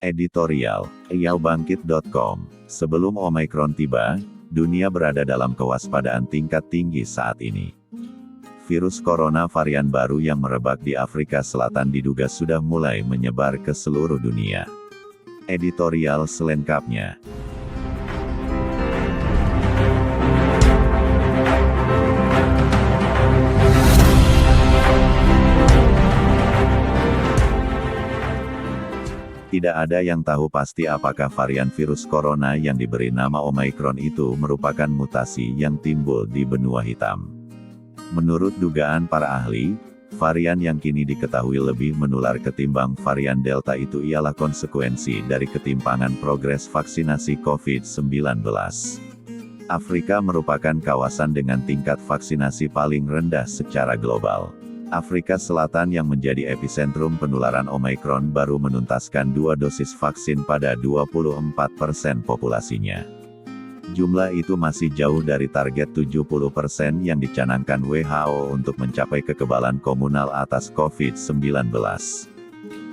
Editorial, riaubangkit.com. Sebelum Omikron tiba, dunia berada dalam kewaspadaan tingkat tinggi saat ini. Virus corona varian baru yang merebak di Afrika Selatan diduga sudah mulai menyebar ke seluruh dunia. Editorial selengkapnya. Tidak ada yang tahu pasti apakah varian virus corona yang diberi nama Omikron itu merupakan mutasi yang timbul di benua hitam. Menurut dugaan para ahli, varian yang kini diketahui lebih menular ketimbang varian Delta itu ialah konsekuensi dari ketimpangan progres vaksinasi COVID-19. Afrika merupakan kawasan dengan tingkat vaksinasi paling rendah secara global. Afrika Selatan yang menjadi epicentrum penularan Omikron baru menuntaskan 2 dosis vaksin pada 24% populasinya. Jumlah itu masih jauh dari target 70% yang dicanangkan WHO untuk mencapai kekebalan komunal atas COVID-19.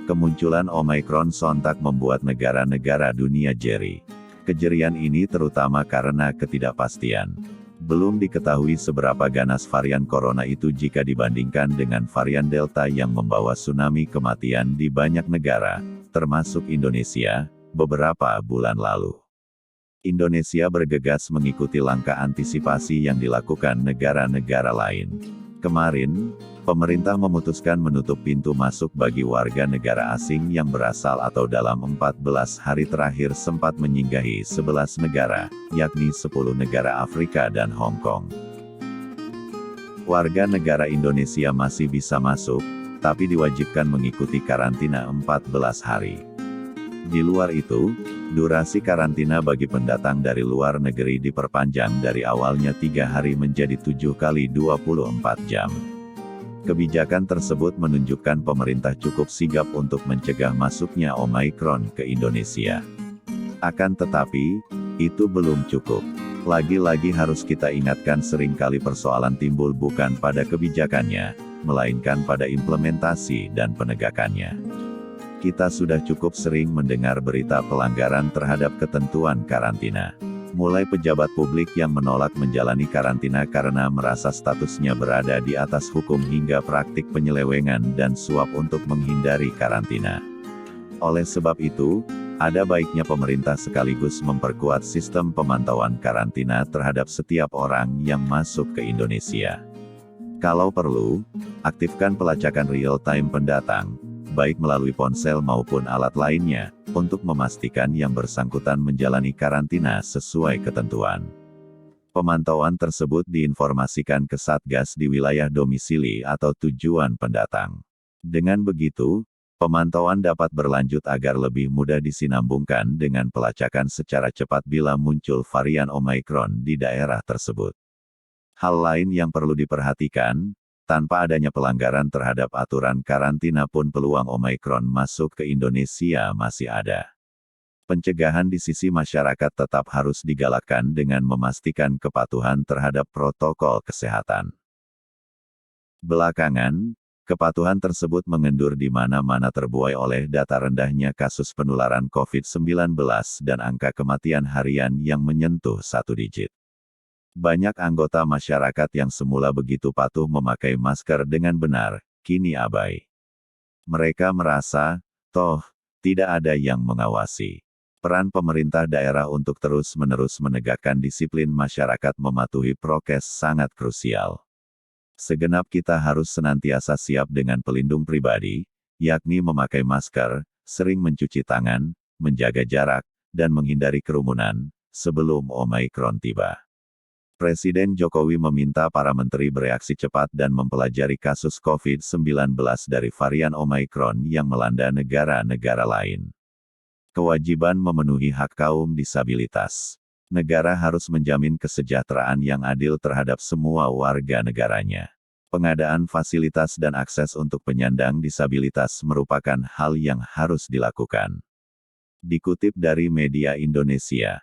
Kemunculan Omikron sontak membuat negara-negara dunia jeri. Kejerian ini terutama karena ketidakpastian. Belum diketahui seberapa ganas varian corona itu jika dibandingkan dengan varian Delta yang membawa tsunami kematian di banyak negara, termasuk Indonesia, beberapa bulan lalu. Indonesia bergegas mengikuti langkah antisipasi yang dilakukan negara-negara lain. Kemarin, pemerintah memutuskan menutup pintu masuk bagi warga negara asing yang berasal atau dalam 14 hari terakhir sempat menyinggahi 11 negara, yakni 10 negara Afrika dan Hong Kong. Warga negara Indonesia masih bisa masuk, tapi diwajibkan mengikuti karantina 14 hari. Di luar itu, durasi karantina bagi pendatang dari luar negeri diperpanjang dari awalnya 3 hari menjadi 7 kali 24 jam. Kebijakan tersebut menunjukkan pemerintah cukup sigap untuk mencegah masuknya Omikron ke Indonesia. Akan tetapi, itu belum cukup. Lagi-lagi harus kita ingatkan seringkali persoalan timbul bukan pada kebijakannya, melainkan pada implementasi dan penegakannya. Kita sudah cukup sering mendengar berita pelanggaran terhadap ketentuan karantina. Mulai pejabat publik yang menolak menjalani karantina karena merasa statusnya berada di atas hukum hingga praktik penyelewengan dan suap untuk menghindari karantina. Oleh sebab itu, ada baiknya pemerintah sekaligus memperkuat sistem pemantauan karantina terhadap setiap orang yang masuk ke Indonesia. Kalau perlu, aktifkan pelacakan real-time pendatang, baik melalui ponsel maupun alat lainnya, untuk memastikan yang bersangkutan menjalani karantina sesuai ketentuan. Pemantauan tersebut diinformasikan ke Satgas di wilayah domisili atau tujuan pendatang. Dengan begitu, pemantauan dapat berlanjut agar lebih mudah disinambungkan dengan pelacakan secara cepat bila muncul varian Omikron di daerah tersebut. Hal lain yang perlu diperhatikan, tanpa adanya pelanggaran terhadap aturan karantina pun peluang Omikron masuk ke Indonesia masih ada. Pencegahan di sisi masyarakat tetap harus digalakkan dengan memastikan kepatuhan terhadap protokol kesehatan. Belakangan, kepatuhan tersebut mengendur di mana-mana terbuai oleh data rendahnya kasus penularan COVID-19 dan angka kematian harian yang menyentuh 1 digit. Banyak anggota masyarakat yang semula begitu patuh memakai masker dengan benar, kini abai. Mereka merasa, toh, tidak ada yang mengawasi. Peran pemerintah daerah untuk terus-menerus menegakkan disiplin masyarakat mematuhi prokes sangat krusial. Segenap kita harus senantiasa siap dengan pelindung pribadi, yakni memakai masker, sering mencuci tangan, menjaga jarak, dan menghindari kerumunan, sebelum Omikron tiba. Presiden Jokowi meminta para menteri bereaksi cepat dan mempelajari kasus COVID-19 dari varian Omikron yang melanda negara-negara lain. Kewajiban memenuhi hak kaum disabilitas. Negara harus menjamin kesejahteraan yang adil terhadap semua warga negaranya. Pengadaan fasilitas dan akses untuk penyandang disabilitas merupakan hal yang harus dilakukan. Dikutip dari media Indonesia,